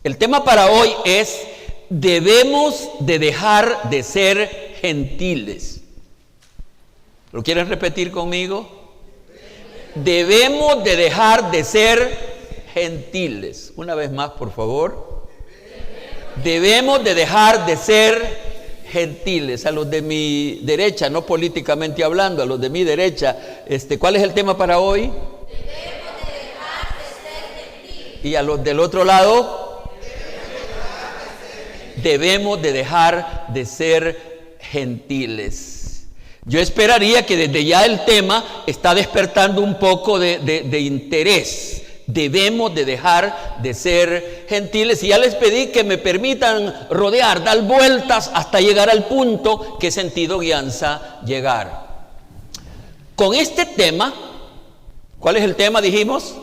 El tema para hoy es: debemos de dejar de ser gentiles. ¿Lo quieren repetir conmigo? Debemos de dejar de ser gentiles. Una vez más, por favor. Debemos de dejar de ser gentiles. A los de mi derecha, no políticamente hablando, a los de mi derecha, ¿cuál es el tema para hoy? Debemos de dejar de ser gentiles. Y a los del otro lado, debemos de dejar de ser gentiles. Yo esperaría que desde ya el tema está despertando un poco de interés. Debemos de dejar de ser gentiles. Y ya les pedí que me permitan rodear, dar vueltas hasta llegar al punto que sentido guianza llegar. Con este tema, ¿cuál es el tema? Dijimos,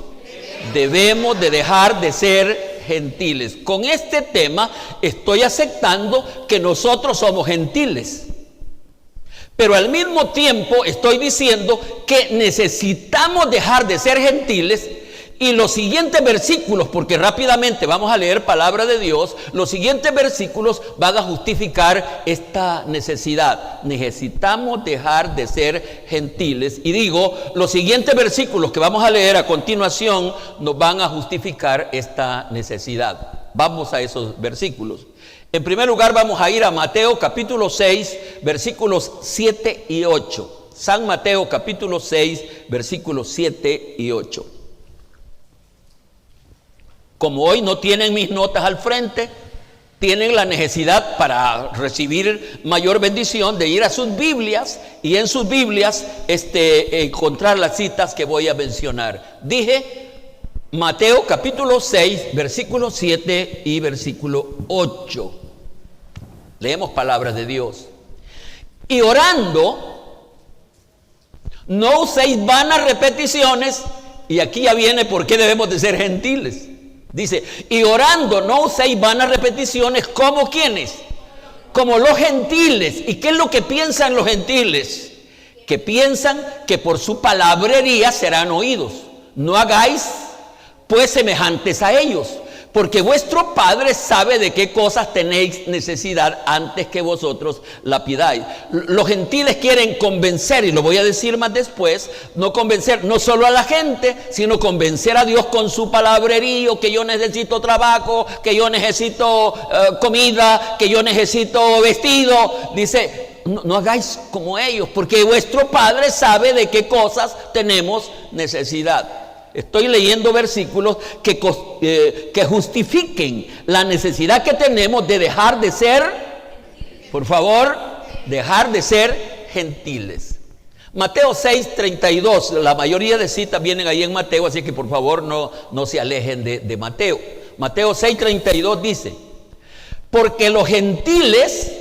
debemos de dejar de ser gentiles. Con este tema estoy aceptando que nosotros somos gentiles, pero al mismo tiempo estoy diciendo que necesitamos dejar de ser gentiles. Y los siguientes versículos, porque rápidamente vamos a leer palabra de Dios, los siguientes versículos van a justificar esta necesidad. Necesitamos dejar de ser gentiles. Y digo, los siguientes versículos que vamos a leer a continuación nos van a justificar esta necesidad. Vamos a esos versículos. En primer lugar vamos a ir a Mateo capítulo 6, versículos 7 y 8. San Mateo capítulo 6, versículos 7 y 8. Como hoy no tienen mis notas al frente, tienen la necesidad para recibir mayor bendición de ir a sus Biblias y en sus Biblias encontrar las citas que voy a mencionar. Dije Mateo capítulo 6, versículo 7 y versículo 8. Leemos palabras de Dios. Y orando, no uséis vanas repeticiones, y aquí ya viene por qué debemos de ser gentiles. Dice, y orando no uséis vanas repeticiones, ¿como quiénes? Como los gentiles. ¿Y qué es lo que piensan los gentiles? Que piensan que por su palabrería serán oídos. No hagáis pues semejantes a ellos, porque vuestro Padre sabe de qué cosas tenéis necesidad antes que vosotros la pidáis. Los gentiles quieren convencer, y lo voy a decir más después, no convencer no solo a la gente, sino convencer a Dios con su palabrerío, que yo necesito trabajo, que yo necesito comida, que yo necesito vestido. Dice, no hagáis como ellos, porque vuestro Padre sabe de qué cosas tenemos necesidad. Estoy leyendo versículos que justifiquen la necesidad que tenemos de dejar de ser, por favor, dejar de ser gentiles. Mateo 6, 32, la mayoría de citas vienen ahí en Mateo, así que por favor no se alejen de Mateo. Mateo 6, 32 dice, porque los gentiles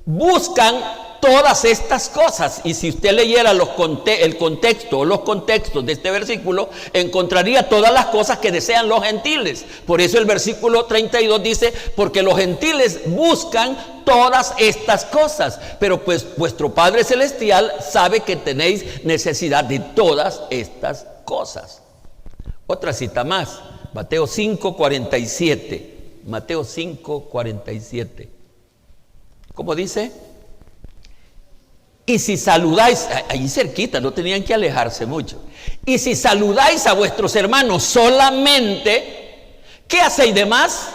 buscan todas estas cosas. Y si usted leyera el contexto o los contextos de este versículo, encontraría todas las cosas que desean los gentiles. Por eso el versículo 32 dice, porque los gentiles buscan todas estas cosas, pero pues vuestro Padre Celestial sabe que tenéis necesidad de todas estas cosas. Otra cita más, Mateo 5, 47. Mateo 5, 47. ¿Cómo dice? Y si saludáis, ahí cerquita, no tenían que alejarse mucho. Y si saludáis a vuestros hermanos solamente, ¿qué hacéis de más?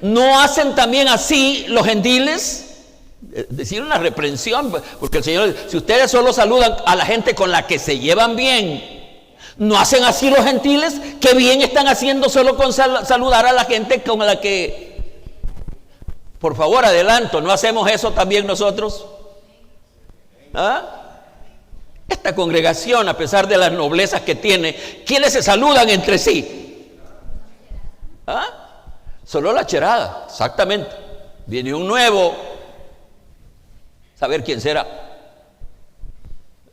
¿No hacen también así los gentiles? Es decir, una reprensión, porque el Señor, si ustedes solo saludan a la gente con la que se llevan bien, ¿No hacen así los gentiles? ¿Qué bien están haciendo solo con saludar a la gente con la que... Por favor, adelanto, ¿no hacemos eso también nosotros? ¿Ah? Esta congregación, a pesar de las noblezas que tiene, ¿quiénes se saludan entre sí? ¿Ah? Solo la cherada, exactamente. Viene un nuevo, saber quién será.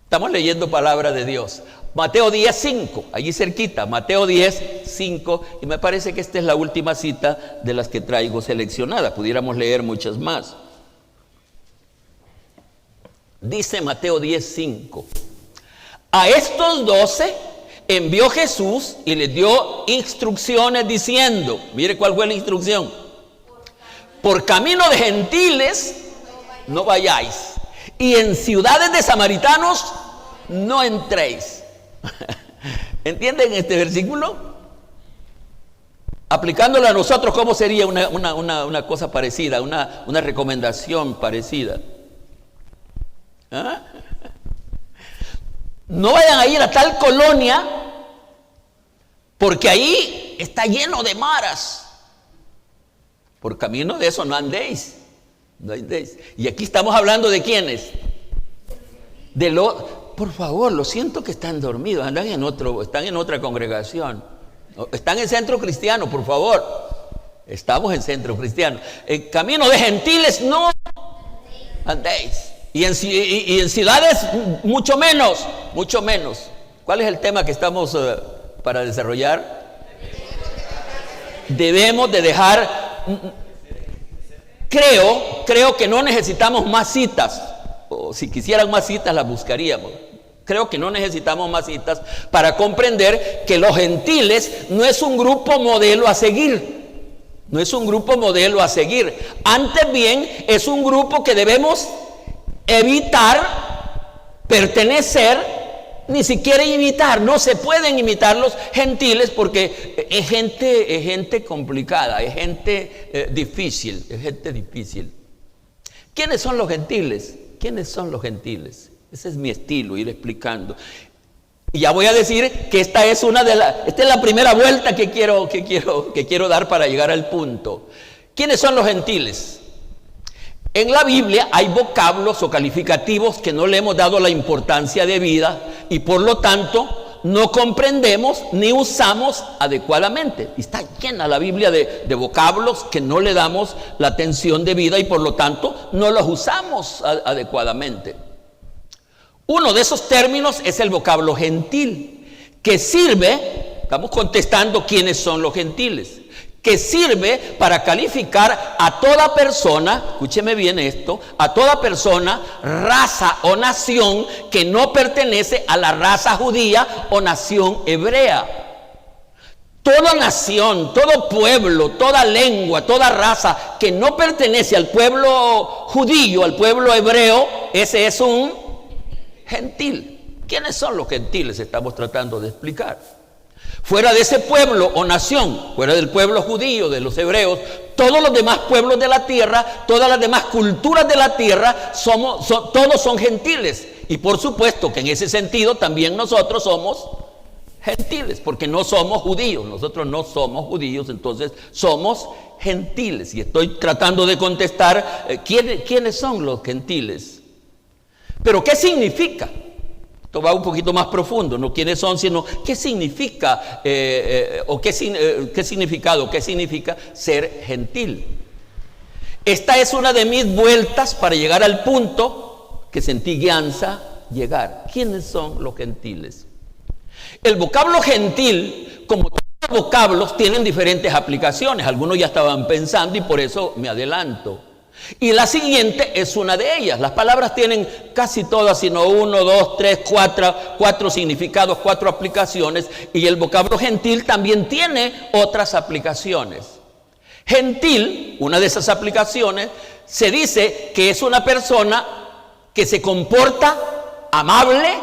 Estamos leyendo palabra de Dios. Mateo 10:5, allí cerquita, Mateo 10:5, y me parece que esta es la última cita de las que traigo seleccionada. Pudiéramos leer muchas más. Dice Mateo 10:5: a estos 12 envió Jesús y les dio instrucciones diciendo, mire cuál fue la instrucción: por camino de gentiles no vayáis, y en ciudades de samaritanos no entréis. ¿Entienden este versículo? Aplicándolo a nosotros, ¿cómo sería una cosa parecida, una recomendación parecida? ¿Ah? No vayan a ir a tal colonia, porque ahí está lleno de maras. Por camino de eso no andéis. No andéis. Y aquí estamos hablando de quiénes. Por favor, lo siento que están dormidos, están en otra congregación. Están en Centro Cristiano, por favor. Estamos en Centro Cristiano. En camino de gentiles no andéis. Y en ciudades mucho menos. ¿Cuál es el tema que estamos para desarrollar? Debemos de dejar. Creo que no necesitamos más citas. O si quisieran más citas las buscaríamos. Creo que no necesitamos más citas para comprender que los gentiles no es un grupo modelo a seguir. No es un grupo modelo a seguir. Antes bien, es un grupo que debemos evitar pertenecer, ni siquiera imitar. No se pueden imitar los gentiles porque es gente complicada, es gente difícil, ¿Quiénes son los gentiles? ¿Quiénes son los gentiles? Ese es mi estilo, ir explicando. Y ya voy a decir que esta es la primera vuelta que quiero dar para llegar al punto. ¿Quiénes son los gentiles? En la Biblia hay vocablos o calificativos que no le hemos dado la importancia debida y por lo tanto no comprendemos ni usamos adecuadamente. Y está llena la Biblia de vocablos que no le damos la atención debida y por lo tanto no los usamos adecuadamente. Uno de esos términos es el vocablo gentil, que sirve, estamos contestando quiénes son los gentiles, que sirve para calificar a toda persona, escúcheme bien esto, a toda persona, raza o nación que no pertenece a la raza judía o nación hebrea. Toda nación, todo pueblo, toda lengua, toda raza que no pertenece al pueblo judío, al pueblo hebreo, ese es un gentil. ¿Quiénes son los gentiles? Estamos tratando de explicar. Fuera de ese pueblo o nación, fuera del pueblo judío, de los hebreos, todos los demás pueblos de la tierra, todas las demás culturas de la tierra, todos son gentiles. Y por supuesto que en ese sentido también nosotros somos gentiles, porque no somos judíos, nosotros no somos judíos, entonces somos gentiles. Y estoy tratando de contestar quiénes son los gentiles. Pero ¿qué significa? Esto va un poquito más profundo, no quiénes son, sino qué significa qué significa ser gentil. Esta es una de mis vueltas para llegar al punto que sentí guianza llegar. ¿Quiénes son los gentiles? El vocablo gentil, como todos los vocablos, tienen diferentes aplicaciones. Algunos ya estaban pensando y por eso me adelanto. Y la siguiente es una de ellas. Las palabras tienen casi todas, sino 1, 2, 3, 4 significados, 4 aplicaciones. Y el vocablo gentil también tiene otras aplicaciones. Gentil, una de esas aplicaciones, se dice que es una persona que se comporta amable,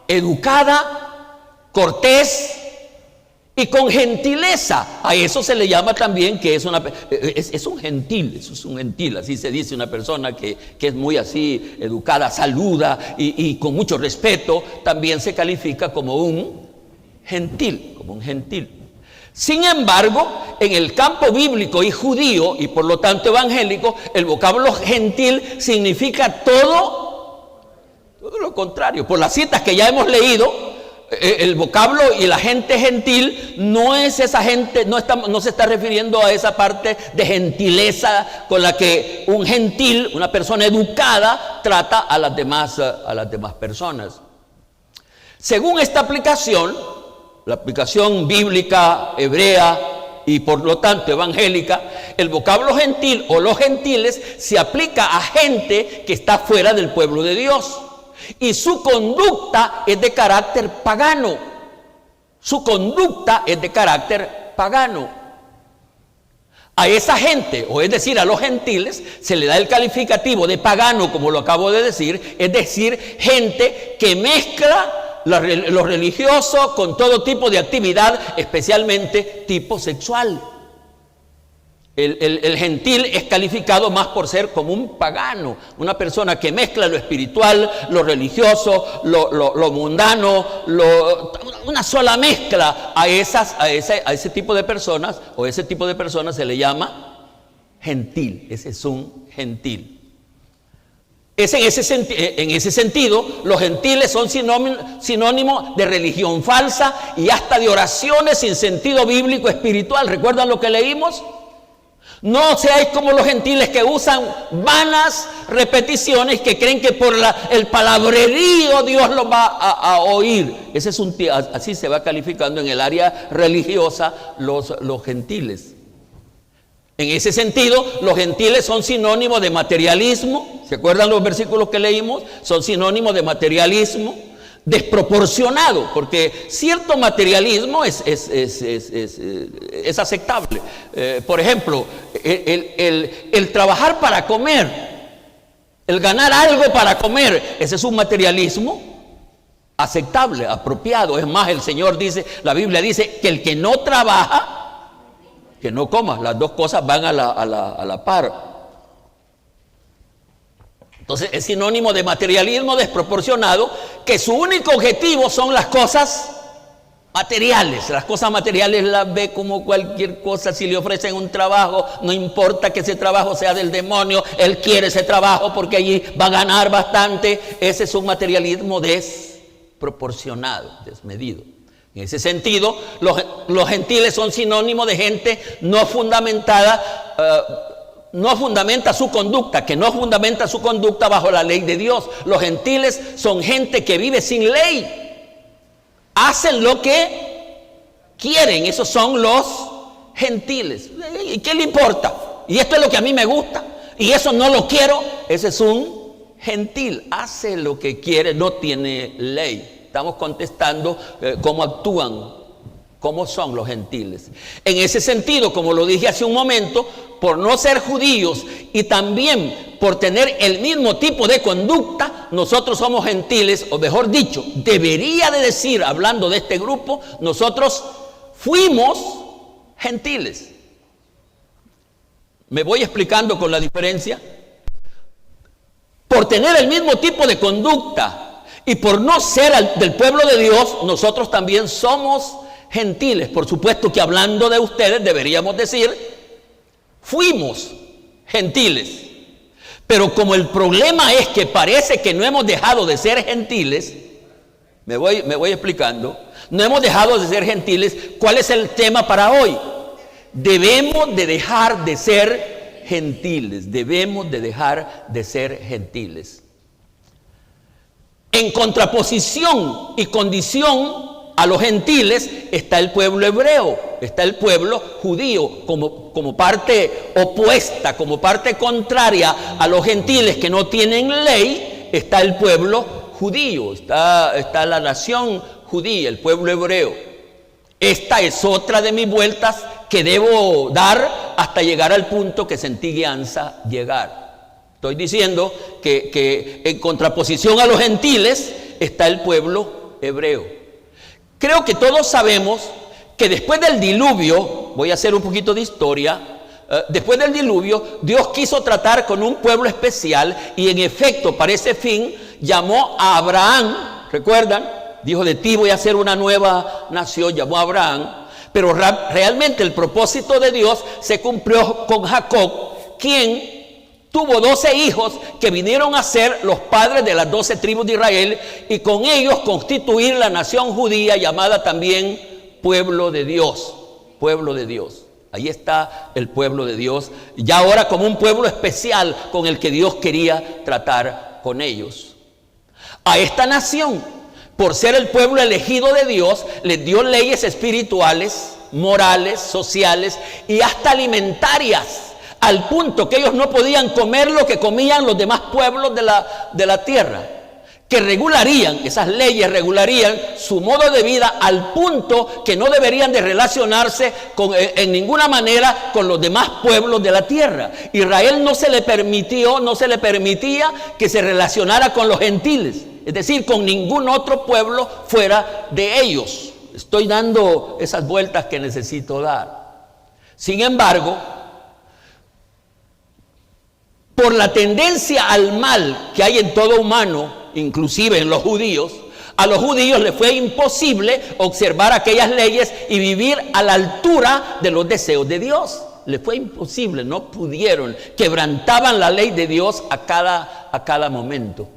educada, cortés y con gentileza. A eso se le llama también que es un gentil, eso es un gentil, así se dice, una persona que es muy así, educada, saluda y con mucho respeto, también se califica como un gentil, como un gentil. Sin embargo, en el campo bíblico y judío, y por lo tanto evangélico, el vocablo gentil significa todo lo contrario. Por las citas que ya hemos leído, el vocablo y la gente gentil no es esa gente, no se está refiriendo a esa parte de gentileza con la que un gentil, una persona educada, trata a las demás personas. Según esta aplicación, la aplicación bíblica, hebrea y por lo tanto evangélica, el vocablo gentil o los gentiles se aplica a gente que está fuera del pueblo de Dios. Y su conducta es de carácter pagano. Su conducta es de carácter pagano. A esa gente, o es decir, a los gentiles, se le da el calificativo de pagano, como lo acabo de decir, es decir, gente que mezcla lo religioso con todo tipo de actividad, especialmente tipo sexual. El gentil es calificado más por ser como un pagano, una persona que mezcla lo espiritual, lo religioso, lo mundano, una sola mezcla a ese tipo de personas, o ese tipo de personas se le llama gentil. Ese es un gentil. En ese sentido, los gentiles son sinónimo de religión falsa y hasta de oraciones sin sentido bíblico espiritual. ¿Recuerdan lo que leímos? No seáis como los gentiles que usan vanas repeticiones, que creen que por el palabrerío Dios los va a oír. Así se va calificando en el área religiosa los gentiles. En ese sentido, los gentiles son sinónimo de materialismo. ¿Se acuerdan los versículos que leímos? Son sinónimo de materialismo desproporcionado, porque cierto materialismo es aceptable. Por ejemplo, el trabajar para comer, el ganar algo para comer, ese es un materialismo aceptable, apropiado. Es más, el Señor dice, la Biblia dice que el que no trabaja, que no coma. Las dos cosas van a la par. Entonces es sinónimo de materialismo desproporcionado, que su único objetivo son las cosas materiales. Las cosas materiales las ve como cualquier cosa. Si le ofrecen un trabajo, no importa que ese trabajo sea del demonio, él quiere ese trabajo porque allí va a ganar bastante. Ese es un materialismo desproporcionado, desmedido. En ese sentido, los gentiles son sinónimo de gente no fundamentada, que no fundamenta su conducta bajo la ley de Dios. Los gentiles son gente que vive sin ley, hacen lo que quieren. Esos son los gentiles. ¿Y qué le importa? Y esto es lo que a mí me gusta, y eso no lo quiero. Ese es un gentil, hace lo que quiere, no tiene ley. Estamos contestando cómo actúan, cómo son los gentiles. En ese sentido, como lo dije hace un momento, por no ser judíos y también por tener el mismo tipo de conducta, nosotros somos gentiles, o mejor dicho, debería de decir, hablando de este grupo, nosotros fuimos gentiles. ¿Me voy explicando con la diferencia? Por tener el mismo tipo de conducta y por no ser del pueblo de Dios, nosotros también somos gentiles. Por supuesto que hablando de ustedes deberíamos decir, fuimos gentiles. Pero como el problema es que parece que no hemos dejado de ser gentiles, me voy explicando, no hemos dejado de ser gentiles. ¿Cuál es el tema para hoy? Debemos de dejar de ser gentiles, debemos de dejar de ser gentiles. En contraposición y condición a los gentiles está el pueblo hebreo, está el pueblo judío, como parte opuesta, como parte contraria a los gentiles que no tienen ley. Está el pueblo judío, está la nación judía, el pueblo hebreo. Esta es otra de mis vueltas que debo dar hasta llegar al punto que sentí guianza llegar. Estoy diciendo que en contraposición a los gentiles está el pueblo hebreo. Creo que todos sabemos que después del diluvio, voy a hacer un poquito de historia, después del diluvio, Dios quiso tratar con un pueblo especial y en efecto, para ese fin, llamó a Abraham, ¿recuerdan? dijo: de ti voy a hacer una nueva nación. Llamó a Abraham, pero realmente el propósito de Dios se cumplió con Jacob, quien tuvo 12 hijos que vinieron a ser los padres de las 12 tribus de Israel, y con ellos constituir la nación judía, llamada también pueblo de Dios. Pueblo de Dios. Ahí está el pueblo de Dios, ya ahora como un pueblo especial con el que Dios quería tratar con ellos. A esta nación, por ser el pueblo elegido de Dios, les dio leyes espirituales, morales, sociales y hasta alimentarias, al punto que ellos no podían comer lo que comían los demás pueblos de la tierra, que esas leyes regularían su modo de vida, al punto que no deberían de relacionarse en ninguna manera con los demás pueblos de la tierra. Israel no se le permitía que se relacionara con los gentiles, es decir, con ningún otro pueblo fuera de ellos. Estoy dando esas vueltas que necesito dar. Sin embargo, por la tendencia al mal que hay en todo humano, inclusive en los judíos, a los judíos les fue imposible observar aquellas leyes y vivir a la altura de los deseos de Dios. Les fue imposible, no pudieron, quebrantaban la ley de Dios a cada momento.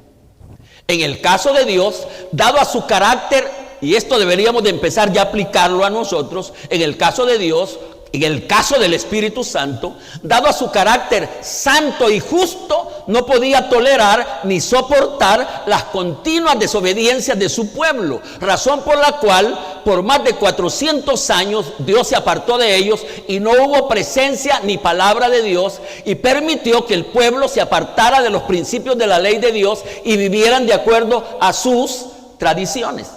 En el caso de Dios, dado a su carácter, y esto deberíamos de empezar ya a aplicarlo a nosotros, en el caso de Dios, en el caso del Espíritu Santo, dado a su carácter santo y justo, no podía tolerar ni soportar las continuas desobediencias de su pueblo, razón por la cual por más de 400 años Dios se apartó de ellos y no hubo presencia ni palabra de Dios, y permitió que el pueblo se apartara de los principios de la ley de Dios y vivieran de acuerdo a sus tradiciones.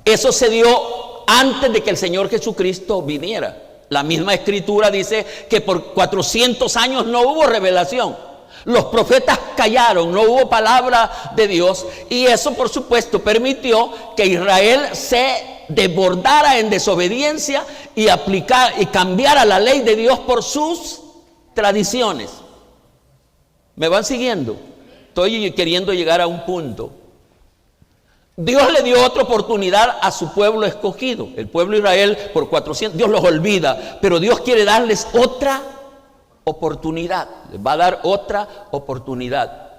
Eso se dio antes de que el Señor Jesucristo viniera. La misma escritura dice que por 400 años no hubo revelación. Los profetas callaron, no hubo palabra de Dios, y eso por supuesto permitió que Israel se desbordara en desobediencia y cambiara la ley de Dios por sus tradiciones. ¿Me van siguiendo? Estoy queriendo llegar a un punto. Dios le dio otra oportunidad a su pueblo escogido. El pueblo de Israel por 400, Dios los olvida, pero Dios quiere darles otra oportunidad. Les va a dar otra oportunidad.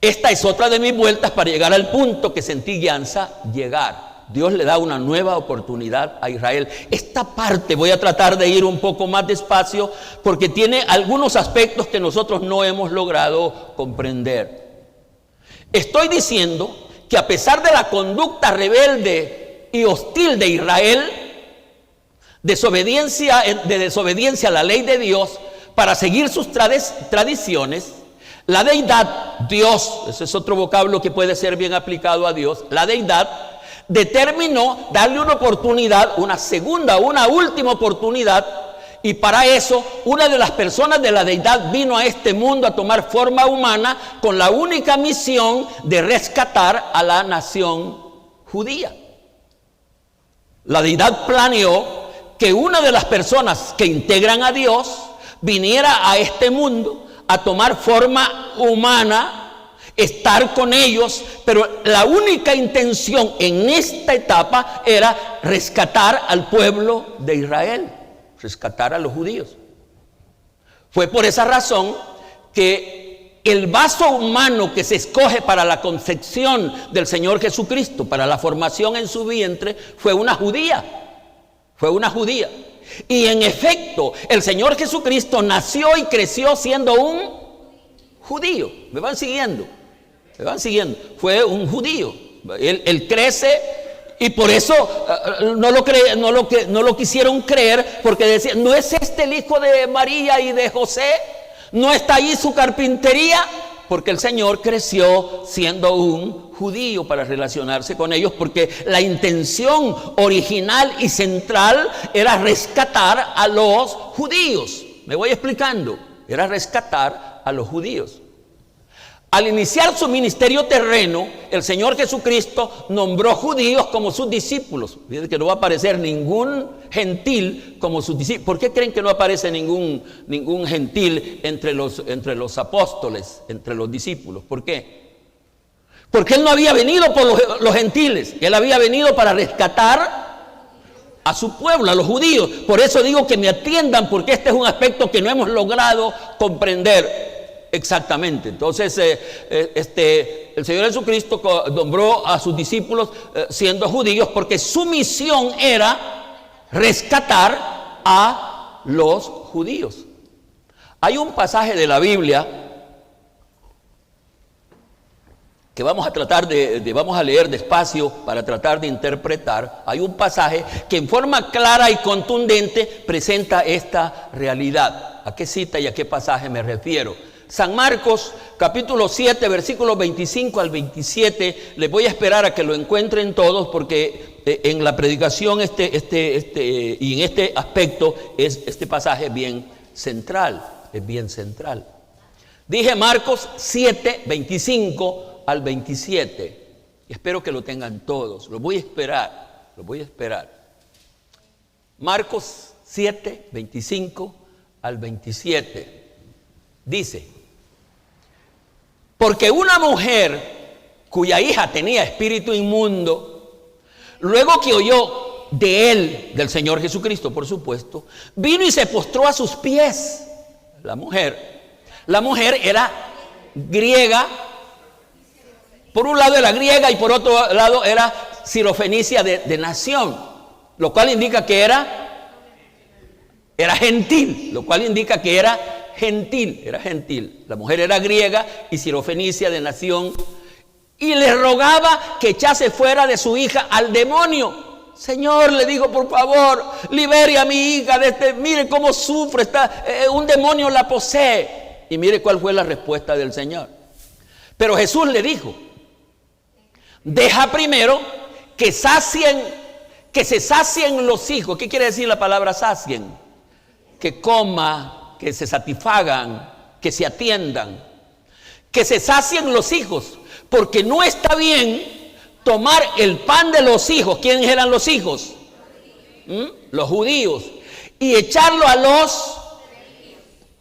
Esta es otra de mis vueltas para llegar al punto que sentí guianza llegar. Dios le da una nueva oportunidad a Israel. Esta parte voy a tratar de ir un poco más despacio, porque tiene algunos aspectos que nosotros no hemos logrado comprender. Estoy diciendo que a pesar de la conducta rebelde y hostil de Israel, desobediencia a la ley de Dios para seguir sus tradiciones, la deidad, Dios, ese es otro vocablo que puede ser bien aplicado a Dios, la deidad determinó darle una oportunidad, una última oportunidad, y para eso una de las personas de la deidad vino a este mundo a tomar forma humana con la única misión de rescatar a la nación judía. La deidad planeó que una de las personas que integran a Dios viniera a este mundo a tomar forma humana, estar con ellos, pero la única intención en esta etapa era rescatar al pueblo de Israel, rescatar a los judíos. Fue por esa razón que el vaso humano que se escoge para la concepción del Señor Jesucristo, para la formación en su vientre, fue una judía. Fue una judía. Y en efecto, el Señor Jesucristo nació y creció siendo un judío. ¿Me van siguiendo? ¿Me van siguiendo? Fue un judío. Él crece. Y por eso no lo quisieron creer, porque decían: ¿no es este el hijo de María y de José? ¿No está allí su carpintería? Porque el Señor creció siendo un judío para relacionarse con ellos, porque la intención original y central era rescatar a los judíos. Me voy explicando. Era rescatar a los judíos. Al iniciar su ministerio terreno, el Señor Jesucristo nombró judíos como sus discípulos. Fíjense que no va a aparecer ningún gentil como sus discípulos. ¿Por qué creen que no aparece ningún gentil entre los apóstoles, entre los discípulos? ¿Por qué? Porque Él no había venido por los gentiles, Él había venido para rescatar a su pueblo, a los judíos. Por eso digo que me atiendan, porque este es un aspecto que no hemos logrado comprender exactamente. Entonces, el Señor Jesucristo nombró a sus discípulos siendo judíos, porque su misión era rescatar a los judíos. Hay un pasaje de la Biblia que vamos a tratar vamos a leer despacio para tratar de interpretar. Hay un pasaje que en forma clara y contundente presenta esta realidad. ¿A qué cita y a qué pasaje me refiero? San Marcos, capítulo 7, versículos 25 al 27. Les voy a esperar a que lo encuentren todos, porque en la predicación y en este aspecto este pasaje es bien central. Es bien central. Dije Marcos 7, 25 al 27. Y espero que lo tengan todos. Lo voy a esperar. Marcos 7, 25 al 27. Dice: porque una mujer cuya hija tenía espíritu inmundo, luego que oyó de él, del Señor Jesucristo, por supuesto, vino y se postró a sus pies. La mujer era griega. Por un lado era griega y por otro lado era sirofenicia de nación, lo cual indica que era gentil, era gentil. La mujer era griega y sirofenicia de nación, y le rogaba que echase fuera de su hija al demonio. Señor, le dijo, por favor, libere a mi hija de mire cómo sufre, un demonio la posee. Y mire cuál fue la respuesta del Señor. Pero Jesús le dijo: deja primero que se sacien los hijos. ¿Qué quiere decir la palabra sacien? Que coma, que se satisfagan, que se atiendan. Que se sacien los hijos, porque no está bien tomar el pan de los hijos. ¿Quiénes eran los hijos? Los judíos. Y echarlo a los...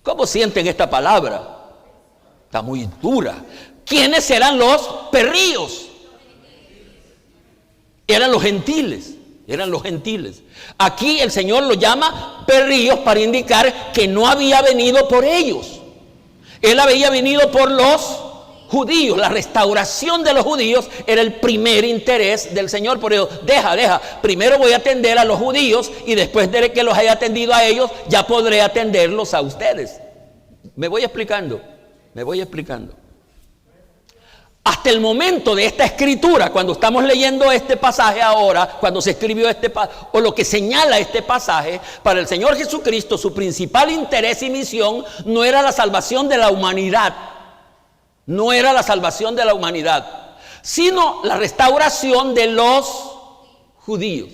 ¿Cómo sienten esta palabra? Está muy dura. ¿Quiénes eran los perrillos? Eran los gentiles. Aquí el Señor los llama perrillos para indicar que no había venido por ellos. Él había venido por los judíos. La restauración de los judíos era el primer interés del Señor. Por eso, deja. Primero voy a atender a los judíos y después de que los haya atendido a ellos, ya podré atenderlos a ustedes. Me voy explicando. Hasta el momento de esta escritura, cuando estamos leyendo este pasaje ahora, cuando se escribió o lo que señala este pasaje, para el Señor Jesucristo su principal interés y misión no era la salvación de la humanidad, sino la restauración de los judíos.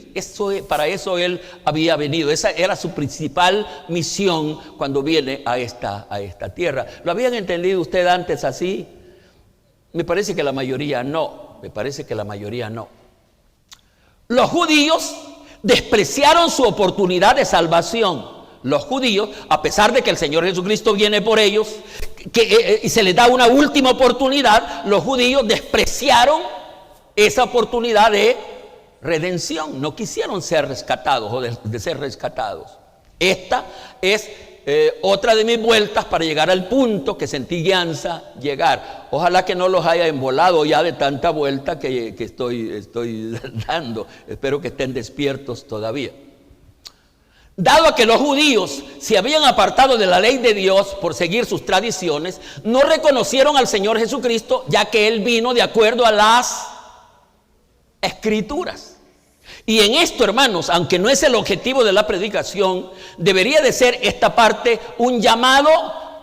Para eso Él había venido. Esa era su principal misión cuando viene a esta tierra. ¿Lo habían entendido usted antes así? Me parece que la mayoría no. Los judíos despreciaron su oportunidad de salvación. Los judíos, a pesar de que el Señor Jesucristo viene por ellos y se les da una última oportunidad, los judíos despreciaron esa oportunidad de redención. No quisieron ser rescatados o de ser rescatados. Esta es otra de mis vueltas para llegar al punto que sentí guianza llegar. Ojalá que no los haya embolado ya de tanta vuelta que estoy dando. Espero que estén despiertos todavía. Dado a que los judíos se habían apartado de la ley de Dios por seguir sus tradiciones, no reconocieron al Señor Jesucristo, ya que Él vino de acuerdo a las Escrituras. Y en esto, hermanos, aunque no es el objetivo de la predicación, debería de ser esta parte un llamado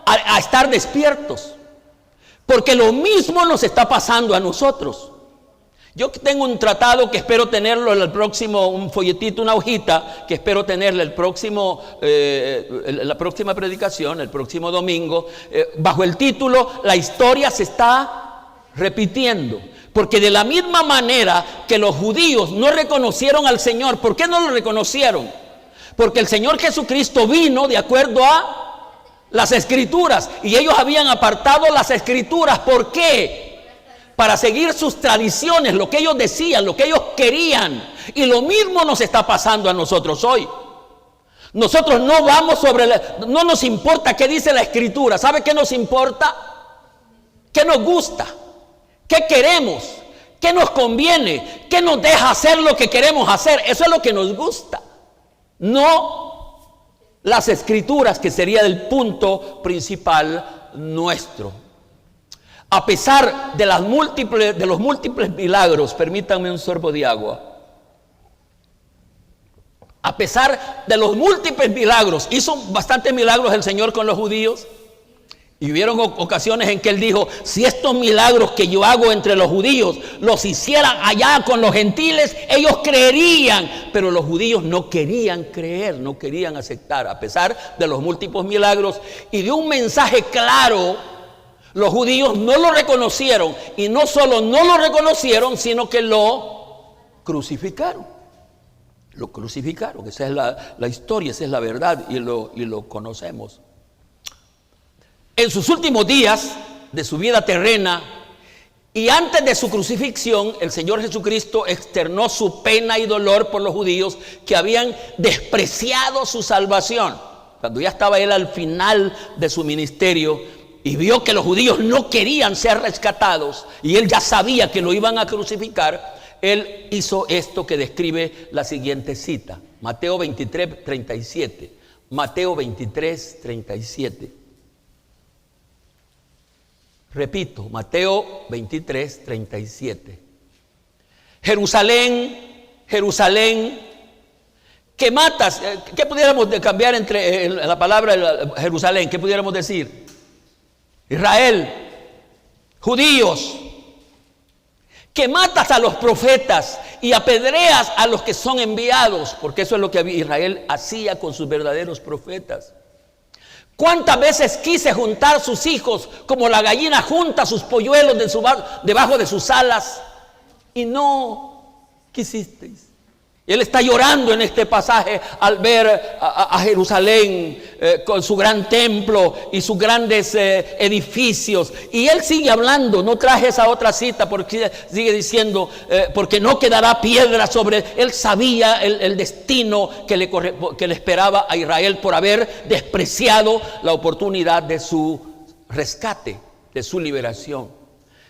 a estar despiertos. Porque lo mismo nos está pasando a nosotros. Yo tengo un tratado que espero tenerlo en el próximo, un folletito, una hojita, que espero tenerla la próxima predicación, el próximo domingo, bajo el título "La historia se está repitiendo". Porque de la misma manera que los judíos no reconocieron al Señor, ¿por qué no lo reconocieron? Porque el Señor Jesucristo vino de acuerdo a las Escrituras y ellos habían apartado las Escrituras. ¿Por qué? para seguir sus tradiciones, lo que ellos decían, lo que ellos querían. Y lo mismo nos está pasando a nosotros hoy. Nosotros no vamos no nos importa qué dice la Escritura. ¿Sabe qué nos importa? ¿Qué nos gusta? ¿Qué queremos? ¿Qué nos conviene? ¿Qué nos deja hacer lo que queremos hacer? Eso es lo que nos gusta. No las Escrituras, que sería el punto principal nuestro. A pesar de los múltiples milagros, permítanme un sorbo de agua. A pesar de los múltiples milagros, hizo bastantes milagros el Señor con los judíos. Y hubieron ocasiones en que Él dijo: si estos milagros que yo hago entre los judíos los hicieran allá con los gentiles, ellos creerían. Pero los judíos no querían creer, no querían aceptar. A pesar de los múltiples milagros y de un mensaje claro, los judíos no lo reconocieron. Y no solo no lo reconocieron, sino que lo crucificaron. Lo crucificaron. Esa es la historia, esa es la verdad, y lo conocemos. En sus últimos días de su vida terrena y antes de su crucifixión, el Señor Jesucristo externó su pena y dolor por los judíos que habían despreciado su salvación. Cuando ya estaba Él al final de su ministerio y vio que los judíos no querían ser rescatados y Él ya sabía que lo iban a crucificar, Él hizo esto que describe la siguiente cita. Mateo 23, 37. Mateo 23, 37. Repito, Mateo 23, 37. Jerusalén, Jerusalén, que matas. ¿Qué pudiéramos cambiar entre la palabra Jerusalén? ¿Qué pudiéramos decir? Israel, judíos, que matas a los profetas y apedreas a los que son enviados, porque eso es lo que Israel hacía con sus verdaderos profetas. ¿Cuántas veces quise juntar sus hijos como la gallina junta sus polluelos debajo de sus alas? Y no quisisteis. Él está llorando en este pasaje al ver a Jerusalén con su gran templo y sus grandes edificios. Y él sigue hablando. No traje esa otra cita porque sigue diciendo, porque no quedará piedra sobre. Él sabía el destino que le esperaba a Israel por haber despreciado la oportunidad de su rescate, de su liberación.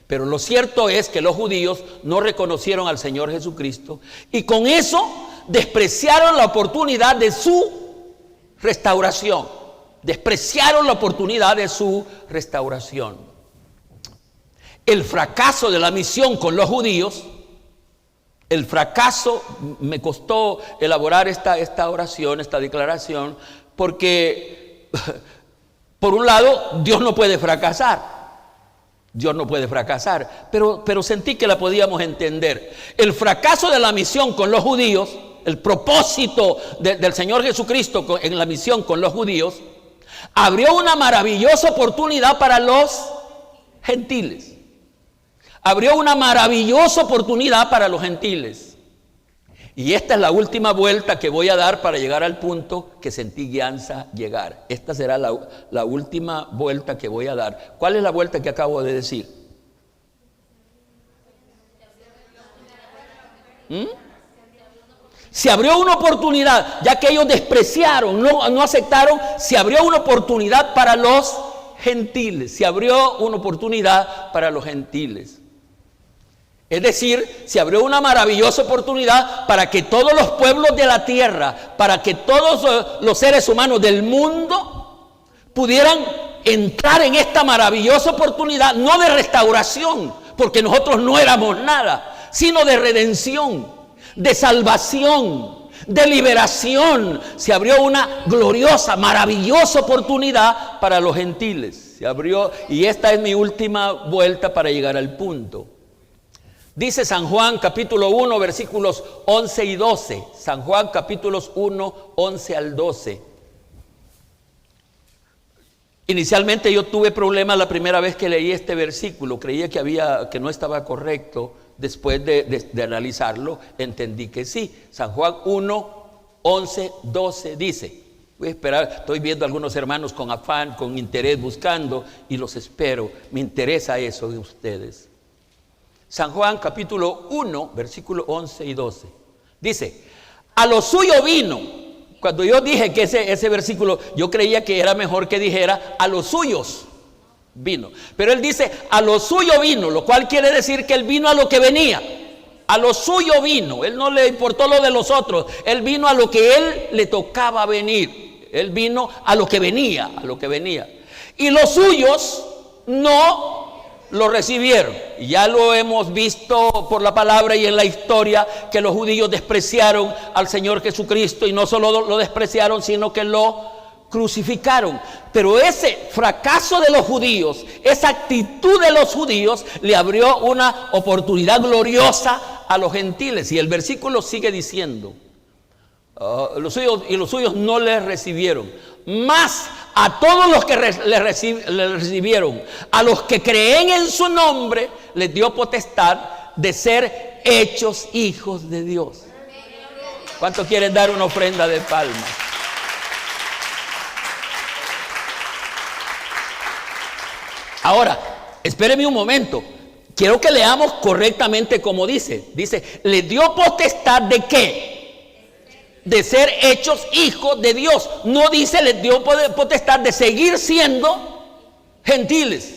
Pero lo cierto es que los judíos no reconocieron al Señor Jesucristo y con eso despreciaron la oportunidad de su restauración. Despreciaron la oportunidad de su restauración. El fracaso de la misión con los judíos, el fracaso, me costó elaborar esta oración, esta declaración, porque por un lado Dios no puede fracasar. Dios no puede fracasar, pero sentí que la podíamos entender. El fracaso de la misión con los judíos, el propósito del Señor Jesucristo en la misión con los judíos, abrió una maravillosa oportunidad para los gentiles. Abrió una maravillosa oportunidad para los gentiles. Y esta es la última vuelta que voy a dar para llegar al punto que sentí guianza llegar. Esta será la última vuelta que voy a dar. ¿Cuál es la vuelta que acabo de decir? Se abrió una oportunidad, ya que ellos despreciaron, no aceptaron. Se abrió una oportunidad para los gentiles. Se abrió una oportunidad para los gentiles. Es decir, se abrió una maravillosa oportunidad para que todos los pueblos de la tierra, para que todos los seres humanos del mundo pudieran entrar en esta maravillosa oportunidad, no de restauración, porque nosotros no éramos nada, sino de redención, de salvación, de liberación. Se abrió una gloriosa, maravillosa oportunidad para los gentiles. Se abrió, y esta es mi última vuelta para llegar al punto. Dice San Juan capítulo 1 versículos 11 y 12. San Juan capítulos 1, 11 al 12. Inicialmente yo tuve problemas la primera vez que leí este versículo. Creía que no estaba correcto. Después de analizarlo, entendí que sí. San Juan 1, 11, 12 dice. Voy a esperar, estoy viendo a algunos hermanos con afán, con interés, buscando, y los espero. Me interesa eso de ustedes. San Juan capítulo 1, versículos 11 y 12. Dice, a lo suyo vino. Cuando yo dije que ese versículo, yo creía que era mejor que dijera, a los suyos vino. Pero él dice, a lo suyo vino, lo cual quiere decir que él vino a lo que venía. A lo suyo vino. Él no le importó lo de los otros. Él vino a lo que él le tocaba venir. Él vino a lo que venía, a lo que venía. Y los suyos no lo recibieron. Y ya lo hemos visto por la palabra y en la historia, que los judíos despreciaron al Señor Jesucristo, y no solo lo despreciaron, sino que lo crucificaron. Pero ese fracaso de los judíos, esa actitud de los judíos, le abrió una oportunidad gloriosa a los gentiles. Y el versículo sigue diciendo, los suyos no les recibieron, mas a todos los que le recibieron, a los que creen en su nombre, les dio potestad de ser hechos hijos de Dios. ¿Cuántos quieren dar una ofrenda de palmas? Ahora, espéreme un momento. Quiero que leamos correctamente como dice. Dice, le dio potestad de ¿qué? De ser hechos hijos de Dios. No dice, les dio potestad de seguir siendo gentiles,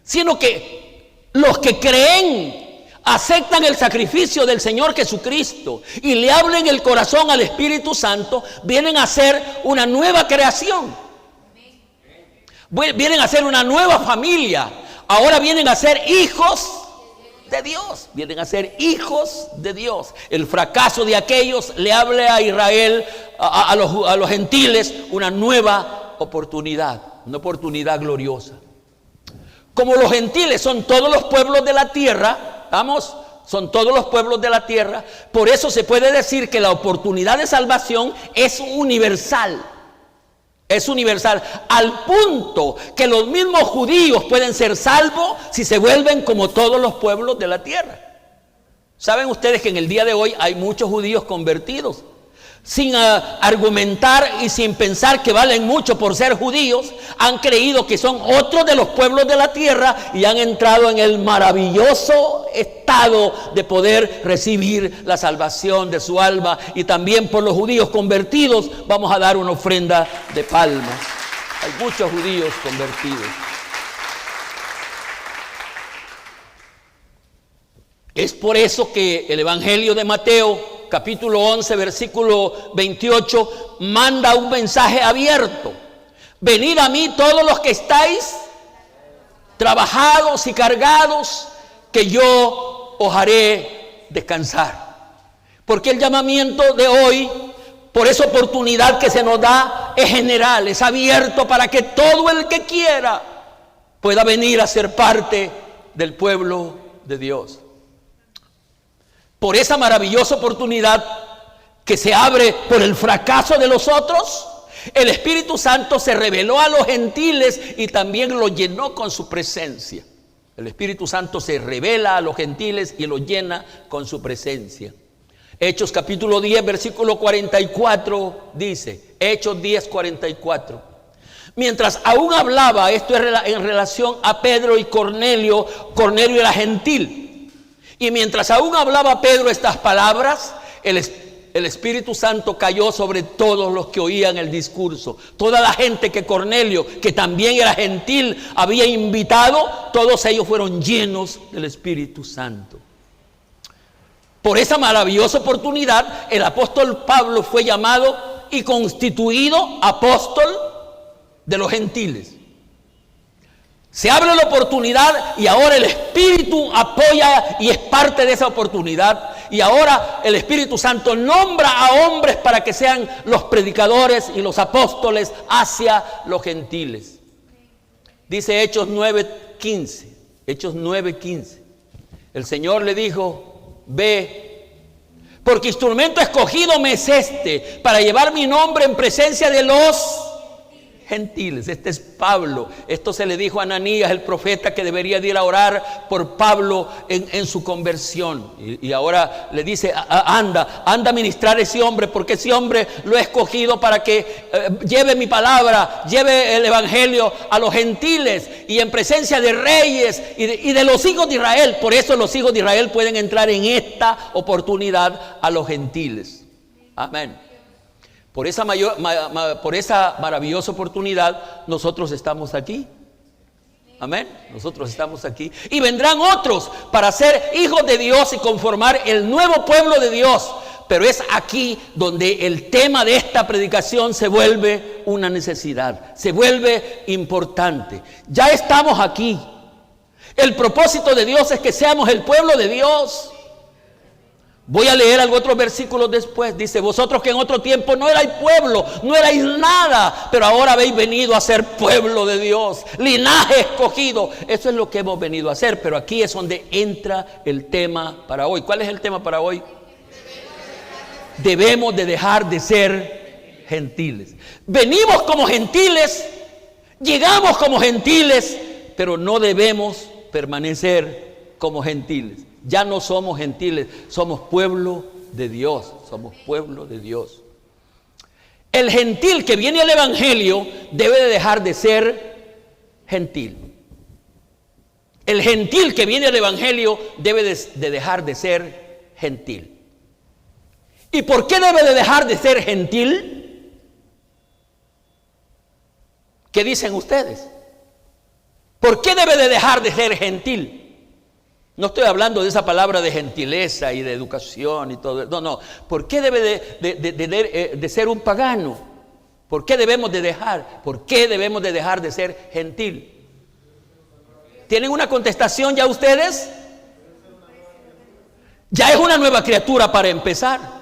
sino que los que creen, aceptan el sacrificio del Señor Jesucristo y le abren el corazón al Espíritu Santo, vienen a ser una nueva creación. Vienen a ser una nueva familia. Ahora vienen a ser hijos de Dios. Vienen a ser hijos de Dios. El fracaso de aquellos le habla a Israel, a los gentiles, una nueva oportunidad. Una oportunidad gloriosa. Como los gentiles son todos los pueblos de la tierra, vamos, son todos los pueblos de la tierra, por eso se puede decir que la oportunidad de salvación es universal. Es universal, al punto que los mismos judíos pueden ser salvos si se vuelven como todos los pueblos de la tierra. ¿Saben ustedes que en el día de hoy hay muchos judíos convertidos? Sin argumentar y sin pensar que valen mucho por ser judíos, han creído que son otros de los pueblos de la tierra y han entrado en el maravilloso estado de poder recibir la salvación de su alma. Y también por los judíos convertidos vamos a dar una ofrenda de palmas. Hay muchos judíos convertidos. Es por eso que el Evangelio de Mateo capítulo 11, versículo 28, manda un mensaje abierto. Venid a mí todos los que estáis trabajados y cargados, que yo os haré descansar. Porque el llamamiento de hoy, por esa oportunidad que se nos da, es general, es abierto para que todo el que quiera pueda venir a ser parte del pueblo de Dios. Por esa maravillosa oportunidad que se abre por el fracaso de los otros, el Espíritu Santo se reveló a los gentiles y también los llenó con su presencia. El Espíritu Santo se revela a los gentiles y los llena con su presencia. Hechos capítulo 10, versículo 44 dice, Hechos 10, 44. Mientras aún hablaba, esto es en relación a Pedro y Cornelio, Cornelio era gentil. Y mientras aún hablaba Pedro estas palabras, el Espíritu Santo cayó sobre todos los que oían el discurso. Toda la gente que Cornelio, que también era gentil, había invitado, todos ellos fueron llenos del Espíritu Santo. Por esa maravillosa oportunidad, el apóstol Pablo fue llamado y constituido apóstol de los gentiles. Se abre la oportunidad y ahora el Espíritu apoya y es parte de esa oportunidad. Y ahora el Espíritu Santo nombra a hombres para que sean los predicadores y los apóstoles hacia los gentiles. Dice Hechos 9:15. Hechos 9:15. El Señor le dijo, ve, porque instrumento escogido me es este, para llevar mi nombre en presencia de los gentiles. Este es Pablo. Esto se le dijo a Ananías, el profeta, que debería de ir a orar por Pablo en su conversión. Y ahora le dice, anda a ministrar a ese hombre, porque ese hombre lo he escogido para que lleve mi palabra, lleve el evangelio a los gentiles y en presencia de reyes y de los hijos de Israel. Por eso los hijos de Israel pueden entrar en esta oportunidad a los gentiles. Amén. Por esa maravillosa oportunidad nosotros estamos aquí. Amén. Nosotros estamos aquí. Y vendrán otros para ser hijos de Dios y conformar el nuevo pueblo de Dios. Pero es aquí donde el tema de esta predicación se vuelve una necesidad, se vuelve importante. Ya estamos aquí. El propósito de Dios es que seamos el pueblo de Dios. Voy a leer algo, otros versículos después. Dice, vosotros que en otro tiempo no erais pueblo, no erais nada, pero ahora habéis venido a ser pueblo de Dios, linaje escogido. Eso es lo que hemos venido a hacer, pero aquí es donde entra el tema para hoy. ¿Cuál es el tema para hoy? Debemos de dejar de ser gentiles. Venimos como gentiles, llegamos como gentiles, pero no debemos permanecer como gentiles. Ya no somos gentiles, somos pueblo de Dios, somos pueblo de Dios. El gentil que viene al evangelio debe de dejar de ser gentil. El gentil que viene al evangelio debe de dejar de ser gentil. ¿Y por qué debe de dejar de ser gentil? ¿Qué dicen ustedes? ¿Por qué debe de dejar de ser gentil? No estoy hablando de esa palabra de gentileza y de educación y todo. No. ¿Por qué debe de ser un pagano? ¿Por qué debemos de dejar? ¿Por qué debemos de dejar de ser gentil? ¿Tienen una contestación ya ustedes? Ya es una nueva criatura para empezar.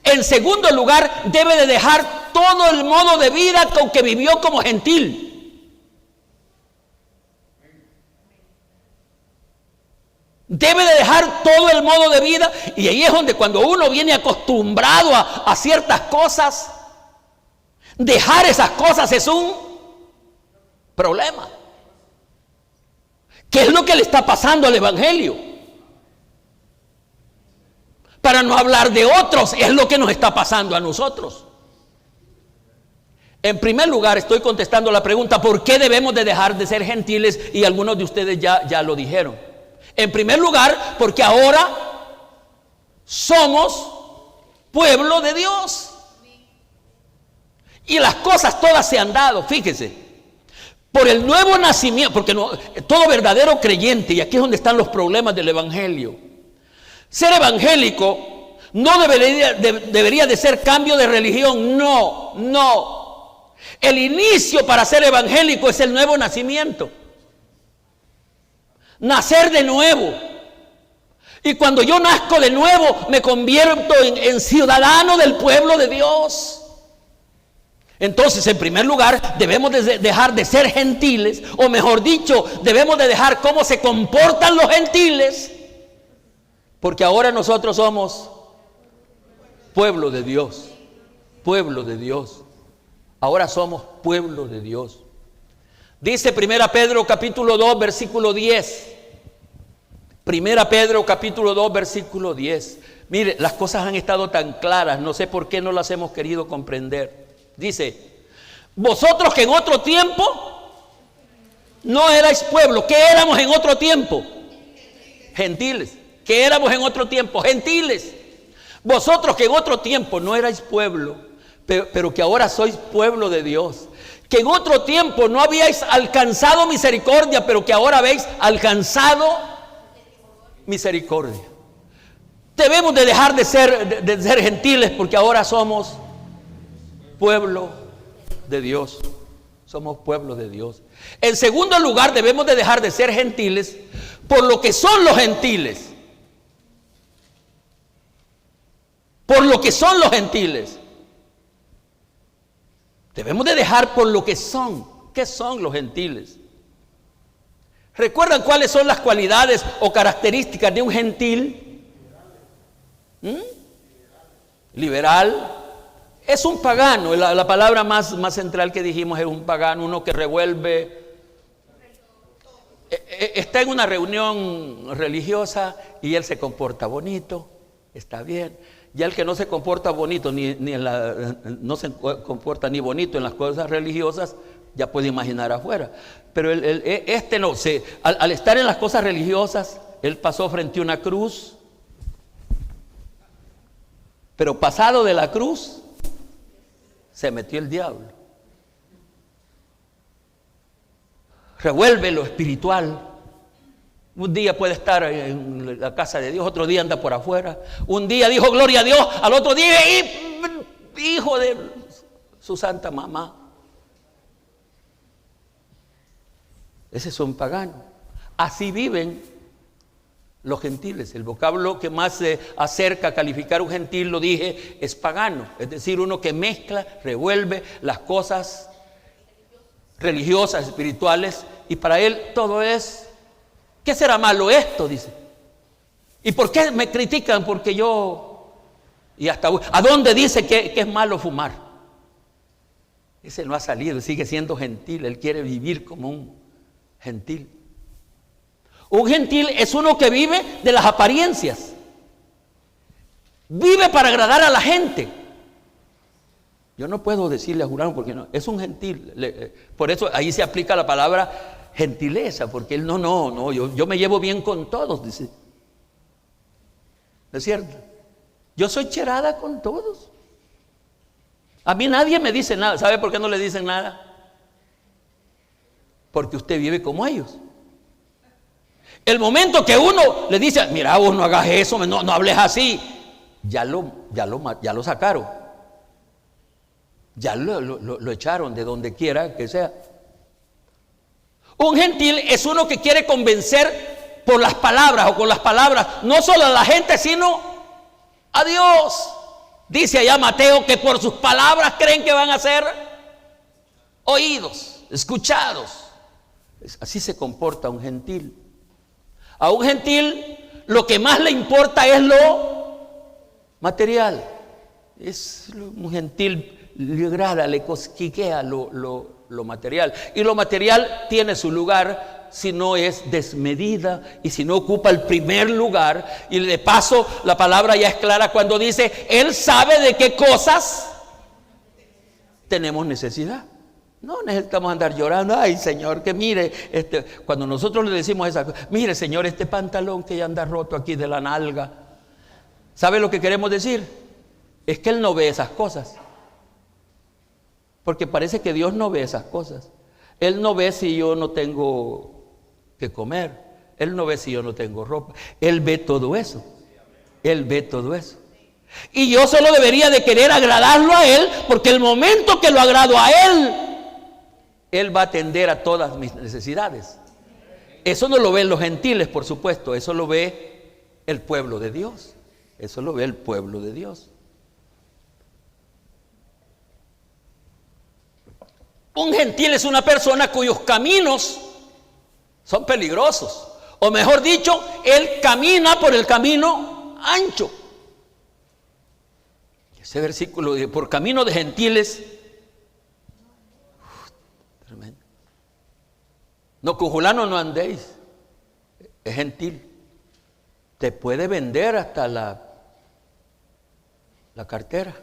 En segundo lugar, debe de dejar todo el modo de vida con que vivió como gentil. Debe de dejar todo el modo de vida. Y ahí es donde cuando uno viene acostumbrado a ciertas cosas, dejar esas cosas es un problema. ¿Qué es lo que le está pasando al evangelio? Para no hablar de otros, es lo que nos está pasando a nosotros. En primer lugar, estoy contestando la pregunta, ¿por qué debemos de dejar de ser gentiles? Y algunos de ustedes ya lo dijeron. En primer lugar, porque ahora somos pueblo de Dios. Y las cosas todas se han dado, fíjese, por el nuevo nacimiento, porque todo verdadero creyente, y aquí es donde están los problemas del evangelio. Ser evangélico no debería de ser cambio de religión, no. El inicio para ser evangélico es el nuevo nacimiento. Nacer de nuevo. Y cuando yo nazco de nuevo, me convierto en ciudadano del pueblo de Dios. Entonces, en primer lugar, debemos de dejar de ser gentiles, o mejor dicho, debemos de dejar cómo se comportan los gentiles, porque ahora nosotros somos pueblo de Dios. Pueblo de Dios. Ahora somos pueblo de Dios. Dice 1 Pedro capítulo 2 versículo 10. 1 Pedro capítulo 2 versículo 10. Mire, las cosas han estado tan claras, no sé por qué no las hemos querido comprender. Dice, vosotros que en otro tiempo no erais pueblo. ¿Qué éramos en otro tiempo? Gentiles. ¿Qué éramos en otro tiempo? Gentiles. Vosotros que en otro tiempo no erais pueblo, pero que ahora sois pueblo de Dios. Que en otro tiempo no habíais alcanzado misericordia, pero que ahora habéis alcanzado misericordia. Debemos de dejar de ser gentiles, porque ahora somos pueblo de Dios. Somos pueblo de Dios. En segundo lugar, debemos de dejar de ser gentiles por lo que son los gentiles. Por lo que son los gentiles. Debemos de dejar por lo que son. ¿Qué son los gentiles? ¿Recuerdan cuáles son las cualidades o características de un gentil? Liberal. Es un pagano. La palabra más central que dijimos es un pagano, uno que revuelve. Está en una reunión religiosa y él se comporta bonito, está bien. Ya el que no se comporta bonito no se comporta ni bonito en las cosas religiosas, ya puede imaginar afuera. Pero este no, al estar en las cosas religiosas, él pasó frente a una cruz, pero pasado de la cruz, se metió el diablo. Revuelve lo espiritual. Un día puede estar en la casa de Dios, otro día anda por afuera. Un día dijo gloria a Dios, al otro día hijo de su santa mamá. Ese es un pagano. Así viven los gentiles. El vocablo que más se acerca a calificar un gentil, lo dije, es pagano. Es decir, uno que mezcla, revuelve las cosas religiosas, espirituales, y para él todo es, ¿qué será malo esto? Dice. ¿Y por qué me critican? Porque yo, y hasta, ¿a dónde dice que es malo fumar? Ese no ha salido, sigue siendo gentil, él quiere vivir como un gentil. Un gentil es uno que vive de las apariencias, vive para agradar a la gente. Yo no puedo decirle a Jurano porque no, es un gentil. Por eso ahí se aplica la palabra gentileza, porque él yo me llevo bien con todos, dice. ¿No es cierto? Yo soy cherada con todos. A mí nadie me dice nada. ¿Sabe por qué no le dicen nada? Porque usted vive como ellos. El momento que uno le dice, mira, vos no hagas eso, no hables así, ya lo sacaron. Ya lo echaron de donde quiera que sea. Un gentil es uno que quiere convencer por las palabras o con las palabras, no solo a la gente, sino a Dios. Dice allá Mateo que por sus palabras creen que van a ser oídos, escuchados. Así se comporta un gentil. A un gentil lo que más le importa es lo material. Es un gentil, le agrada, le cosquillea lo material. Y lo material tiene su lugar si no es desmedida y si no ocupa el primer lugar. Y de paso, la palabra ya es clara cuando dice, Él sabe de qué cosas tenemos necesidad. No necesitamos andar llorando, ay Señor, que mire, cuando nosotros le decimos esa cosa, mire Señor, este pantalón que ya anda roto aquí de la nalga. ¿Sabe lo que queremos decir? Es que Él no ve esas cosas. Porque parece que Dios no ve esas cosas. Él no ve si yo no tengo que comer. Él no ve si yo no tengo ropa. Él ve todo eso. Él ve todo eso. Y yo solo debería de querer agradarlo a Él, porque el momento que lo agrado a Él, Él va a atender a todas mis necesidades. Eso no lo ven los gentiles, por supuesto. Eso lo ve el pueblo de Dios. Eso lo ve el pueblo de Dios. Un gentil es una persona cuyos caminos son peligrosos. O mejor dicho, él camina por el camino ancho. Ese versículo dice, por camino de gentiles. Tremendo. No, con fulano no andéis. Es gentil. Te puede vender hasta la cartera.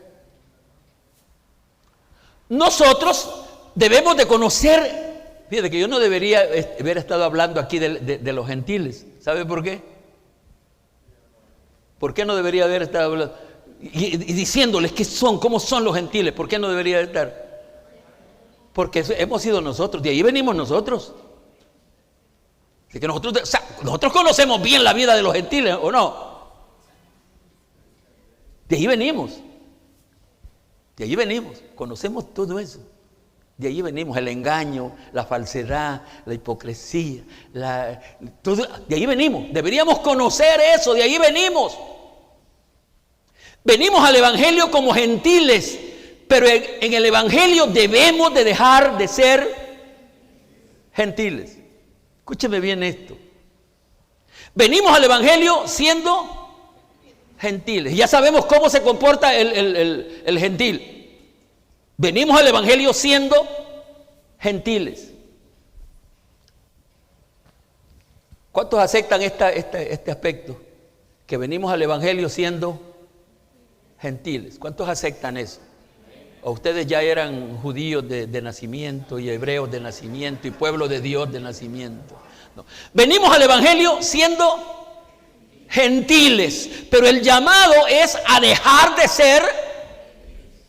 Nosotros debemos de conocer, fíjate que yo no debería haber estado hablando aquí de los gentiles. ¿Sabe por qué? ¿Por qué no debería haber estado hablando? Y diciéndoles qué son, cómo son los gentiles. ¿Por qué no debería estar? Porque hemos sido nosotros, de ahí venimos nosotros. Así que nosotros conocemos bien la vida de los gentiles, ¿o no? De ahí venimos. De ahí venimos, conocemos todo eso. De ahí venimos, el engaño, la falsedad, la hipocresía, todo, de ahí venimos. Deberíamos conocer eso, de ahí venimos. Venimos al Evangelio como gentiles, pero en el Evangelio debemos de dejar de ser gentiles. Escúcheme bien esto. Venimos al Evangelio siendo gentiles. Ya sabemos cómo se comporta el gentil. Venimos al Evangelio siendo gentiles. ¿Cuántos aceptan este aspecto? Que venimos al Evangelio siendo gentiles. ¿Cuántos aceptan eso? ¿O ustedes ya eran judíos de nacimiento y hebreos de nacimiento y pueblo de Dios de nacimiento? No. Venimos al Evangelio siendo gentiles, pero el llamado es a dejar de ser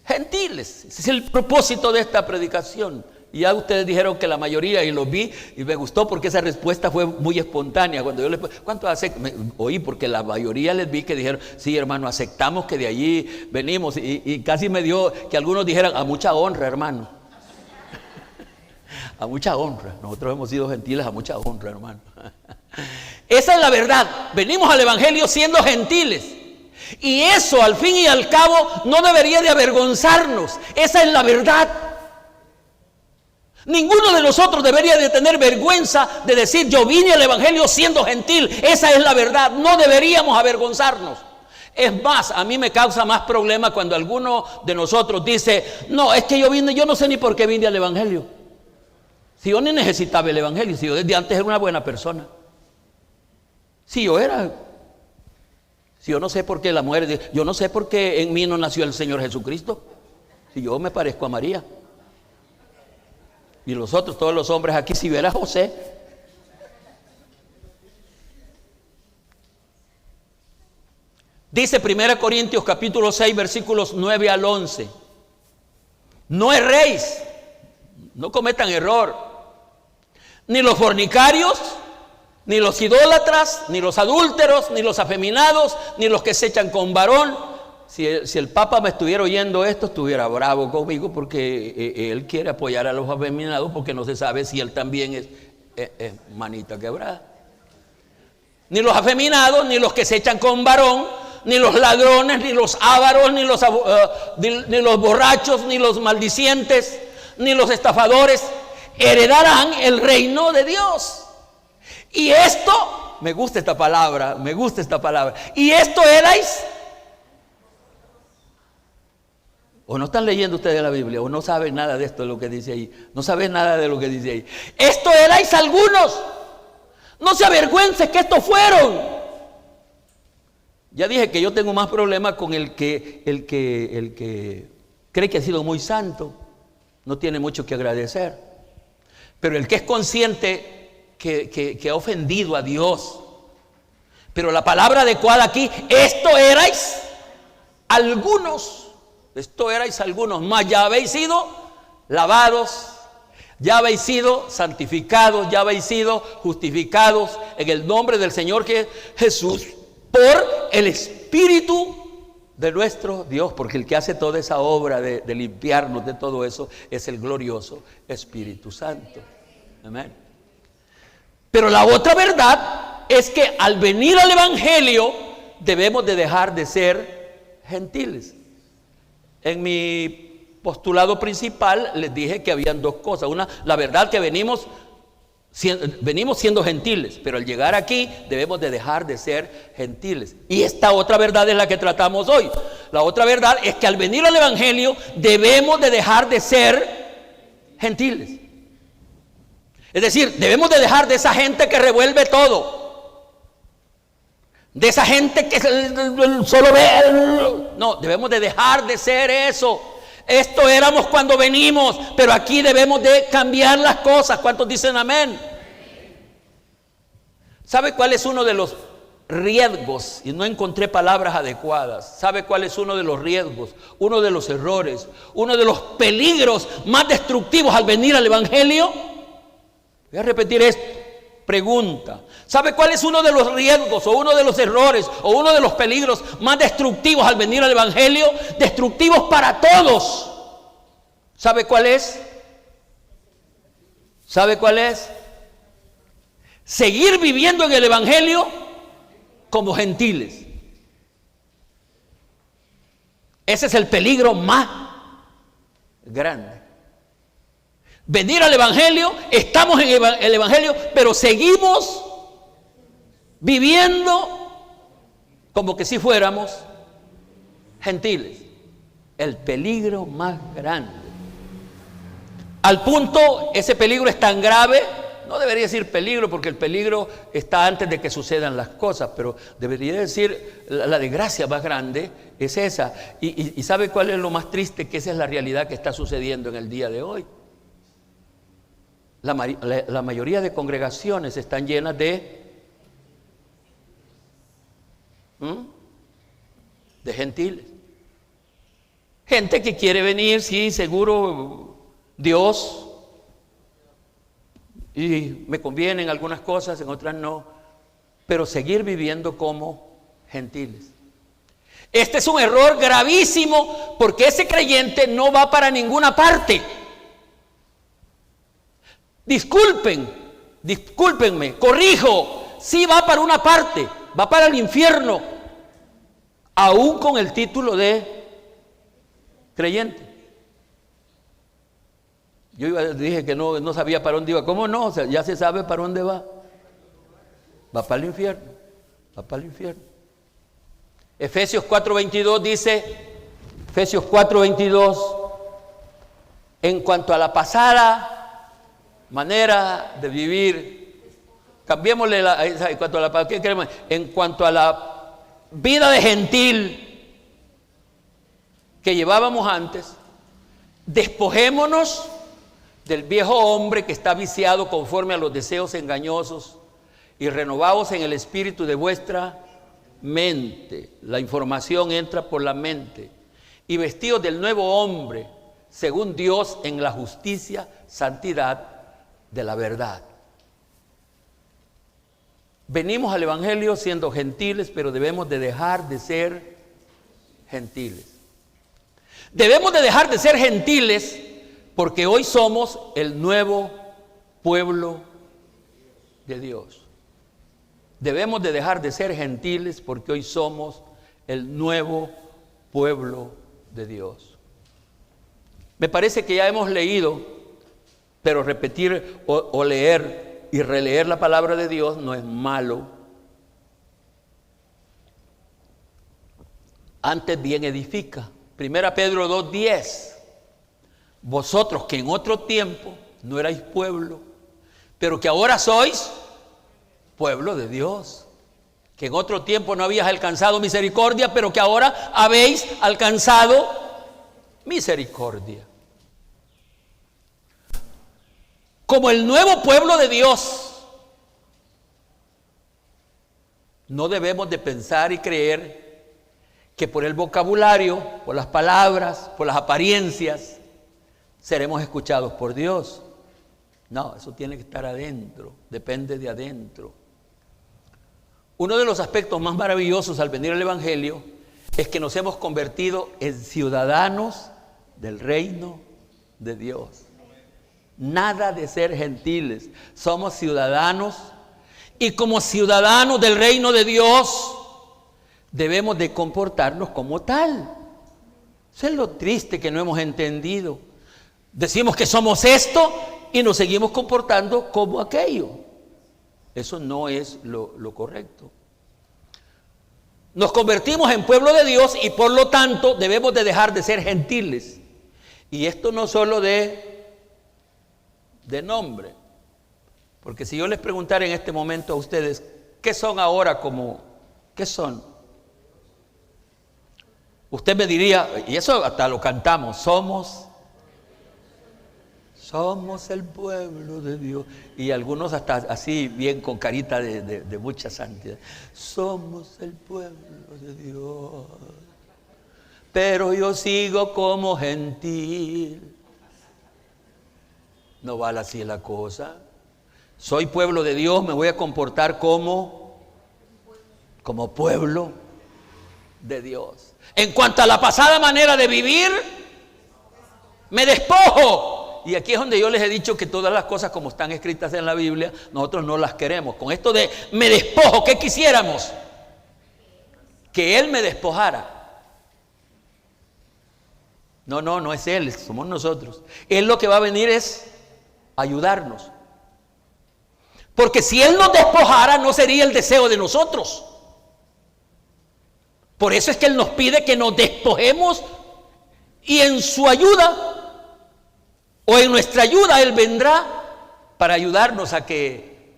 gentiles. Ese es el propósito de esta predicación. Y ya ustedes dijeron que la mayoría, y lo vi y me gustó porque esa respuesta fue muy espontánea. Cuando yo les ¿cuántos aceptan? Oí porque la mayoría les vi que dijeron, sí, hermano, aceptamos que de allí venimos. Y casi me dio que algunos dijeran, a mucha honra, hermano. A mucha honra. Nosotros hemos sido gentiles a mucha honra, hermano. Esa es la verdad. Venimos al Evangelio siendo gentiles. Y eso, al fin y al cabo, no debería de avergonzarnos. Esa es la verdad. Ninguno de nosotros debería de tener vergüenza de decir, yo vine al Evangelio siendo gentil. Esa es la verdad. No deberíamos avergonzarnos. Es más, a mí me causa más problema cuando alguno de nosotros dice, no, es que yo no sé ni por qué vine al Evangelio. Si yo ni necesitaba el Evangelio, si yo desde antes era una buena persona. Si yo no sé por qué la mujer, yo no sé por qué en mí no nació el Señor Jesucristo. Si yo me parezco a María. Y los otros, todos los hombres aquí, si viera a José. Dice 1 Corintios capítulo 6, versículos 9 al 11. No erréis, no cometan error. Ni los fornicarios, ni los idólatras, ni los adúlteros, ni los afeminados, ni los que se echan con varón. Si el Papa me estuviera oyendo esto, estuviera bravo conmigo porque él quiere apoyar a los afeminados porque no se sabe si él también es manita quebrada. Ni los afeminados, ni los que se echan con varón, ni los ladrones, ni los ávaros, ni los borrachos, ni los maldicientes, ni los estafadores heredarán el reino de Dios. Y esto, me gusta esta palabra. Y esto erais. O no están leyendo ustedes la Biblia, o no saben nada de esto, de lo que dice ahí. No saben nada de lo que dice ahí. Esto erais algunos. No se avergüencen que estos fueron. Ya dije que yo tengo más problemas con el que cree que ha sido muy santo. No tiene mucho que agradecer. Pero el que es consciente que ha ofendido a Dios. Pero la palabra adecuada aquí, esto erais algunos. Esto erais algunos, más ya habéis sido lavados, ya habéis sido santificados, ya habéis sido justificados en el nombre del Señor Jesús por el Espíritu de nuestro Dios, porque el que hace toda esa obra de limpiarnos de todo eso es el glorioso Espíritu Santo. Amén. Pero la otra verdad es que al venir al Evangelio debemos de dejar de ser gentiles. En mi postulado principal les dije que habían dos cosas. Una, la verdad que venimos siendo gentiles, pero al llegar aquí debemos de dejar de ser gentiles. Y esta otra verdad es la que tratamos hoy. La otra verdad es que al venir al Evangelio debemos de dejar de ser gentiles. Es decir, debemos de dejar de esa gente que revuelve todo. De esa gente que solo ve. No, debemos de dejar de ser eso. Esto éramos cuando venimos, pero aquí debemos de cambiar las cosas. ¿Cuántos dicen amén? ¿Sabe cuál es uno de los riesgos? Y no encontré palabras adecuadas. ¿Sabe cuál es uno de los riesgos? Uno de los errores, uno de los peligros más destructivos al venir al Evangelio. Voy a repetir esto. Pregunta. ¿Sabe cuál es uno de los riesgos o uno de los errores o uno de los peligros más destructivos al venir al Evangelio? Destructivos para todos. ¿Sabe cuál es? ¿Sabe cuál es? Seguir viviendo en el Evangelio como gentiles. Ese es el peligro más grande. Venir al Evangelio, estamos en el Evangelio, pero seguimos viviendo como que si fuéramos gentiles. El peligro más grande. Al punto, ese peligro es tan grave, no debería decir peligro porque el peligro está antes de que sucedan las cosas, pero debería decir la desgracia más grande es esa. Y ¿sabe cuál es lo más triste? Que esa es la realidad que está sucediendo en el día de hoy. La mayoría de congregaciones están llenas de gentiles. Gente que quiere venir, sí, seguro Dios, y me conviene en algunas cosas, en otras no, pero seguir viviendo como gentiles. Este es un error gravísimo porque ese creyente no va para ninguna parte. Discúlpenme, corrijo, sí va para una parte, va para el infierno, aún con el título de creyente. Yo dije que no sabía para dónde iba. ¿Cómo no? O sea, ya se sabe para dónde va. Va para el infierno. Va para el infierno. Efesios 4:22 dice, Efesios 4:22, en cuanto a la pasada manera de vivir, cambiémosle en cuanto a la vida de gentil que llevábamos antes, despojémonos del viejo hombre que está viciado conforme a los deseos engañosos y renovaos en el espíritu de vuestra mente. La información entra por la mente. Y vestidos del nuevo hombre, según Dios, en la justicia, santidad de la verdad. Venimos al Evangelio siendo gentiles, pero debemos de dejar de ser gentiles. Debemos de dejar de ser gentiles porque hoy somos el nuevo pueblo de Dios. Debemos de dejar de ser gentiles porque hoy somos el nuevo pueblo de Dios. Me parece que ya hemos leído, pero repetir o leer y releer la palabra de Dios no es malo. Antes bien edifica. 1 Pedro 2:10. Vosotros que en otro tiempo no erais pueblo, pero que ahora sois pueblo de Dios. Que en otro tiempo no habías alcanzado misericordia, pero que ahora habéis alcanzado misericordia. Como el nuevo pueblo de Dios, no debemos de pensar y creer que por el vocabulario, por las palabras, por las apariencias, seremos escuchados por Dios. No, eso tiene que estar adentro, depende de adentro. Uno de los aspectos más maravillosos al venir al Evangelio es que nos hemos convertido en ciudadanos del reino de Dios. Nada de ser gentiles, somos ciudadanos y como ciudadanos del reino de Dios debemos de comportarnos como tal. Eso es lo triste que no hemos entendido. Decimos que somos esto y nos seguimos comportando como aquello. Eso no es lo correcto. Nos convertimos en pueblo de Dios y por lo tanto debemos de dejar de ser gentiles. Y esto no solo de nombre. Porque si yo les preguntara en este momento a ustedes, ¿qué son ahora qué son? Usted me diría, y eso hasta lo cantamos, somos el pueblo de Dios. Y algunos hasta así, bien con carita de mucha santidad. Somos el pueblo de Dios. Pero yo sigo como gentil. No vale así la cosa. Soy pueblo de Dios, me voy a comportar como pueblo de Dios. En cuanto a la pasada manera de vivir, me despojo. Y aquí es donde yo les he dicho que todas las cosas como están escritas en la Biblia, nosotros no las queremos. Con esto de me despojo, ¿qué quisiéramos? Que Él me despojara. No es Él, somos nosotros. Él lo que va a venir es ayudarnos. Porque si Él nos despojara, no sería el deseo de nosotros. Por eso es que Él nos pide que nos despojemos y en su ayuda o en nuestra ayuda Él vendrá para ayudarnos a que,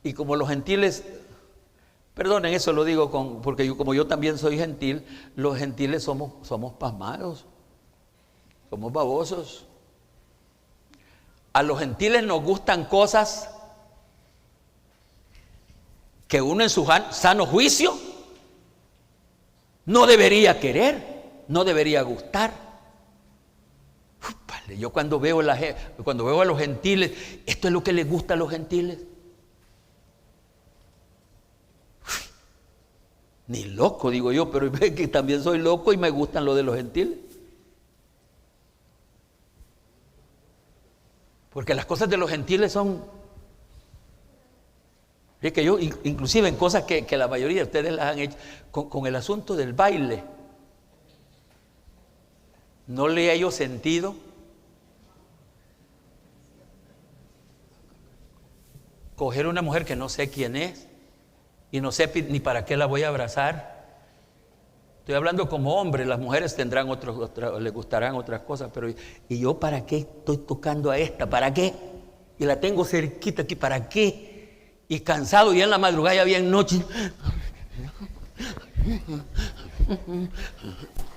y como los gentiles, perdonen, eso lo digo porque como yo también soy gentil, los gentiles somos pasmados, somos babosos. A los gentiles nos gustan cosas que uno en su sano juicio no debería querer, no debería gustar. Yo cuando veo a los gentiles, esto es lo que les gusta a los gentiles. Ni loco, digo yo, pero que también soy loco y me gustan lo de los gentiles. Porque las cosas de los gentiles son... Es que yo, inclusive en cosas que la mayoría de ustedes las han hecho, con el asunto del baile, no le hallo sentido. Coger una mujer que no sé quién es y no sé ni para qué la voy a abrazar. Estoy hablando como hombre, las mujeres tendrán les gustarán otras cosas, pero ¿y yo para qué estoy tocando a esta? ¿Para qué? Y la tengo cerquita aquí, ¿para qué? Y cansado, y en la madrugada ya bien noche.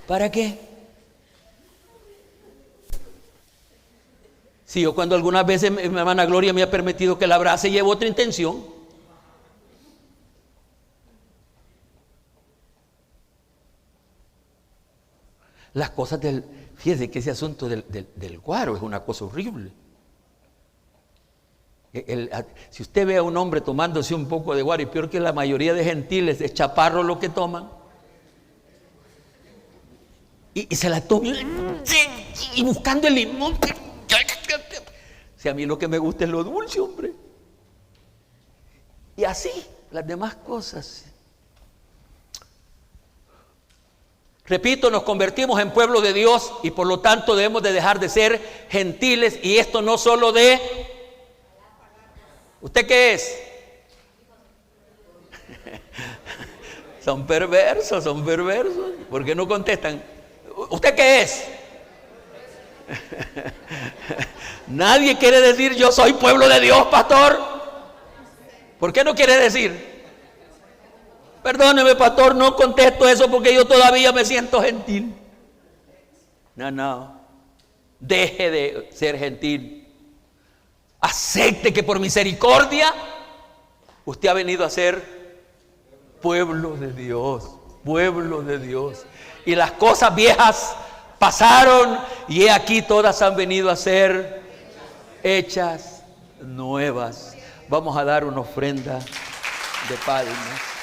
¿Para qué? Si yo cuando algunas veces mi hermana Gloria me ha permitido que la abrace, llevo otra intención. Las cosas fíjese que ese asunto del guaro es una cosa horrible. Si usted ve a un hombre tomándose un poco de guaro, y peor que la mayoría de gentiles, es chaparro lo que toman, y se la toman y buscando el limón. Si a mí lo que me gusta es lo dulce, hombre. Y así, las demás cosas. Repito, nos convertimos en pueblo de Dios y por lo tanto debemos de dejar de ser gentiles, y esto no solo de... ¿Usted qué es? Son perversos. ¿Por qué no contestan? ¿Usted qué es? Nadie quiere decir yo soy pueblo de Dios, pastor. ¿Por qué no quiere decir? Perdóneme, pastor, no contesto eso porque yo todavía me siento gentil. No. Deje de ser gentil. Acepte que por misericordia usted ha venido a ser pueblo de Dios. Y las cosas viejas pasaron y he aquí todas han venido a ser hechas nuevas. Vamos a dar una ofrenda de palmas.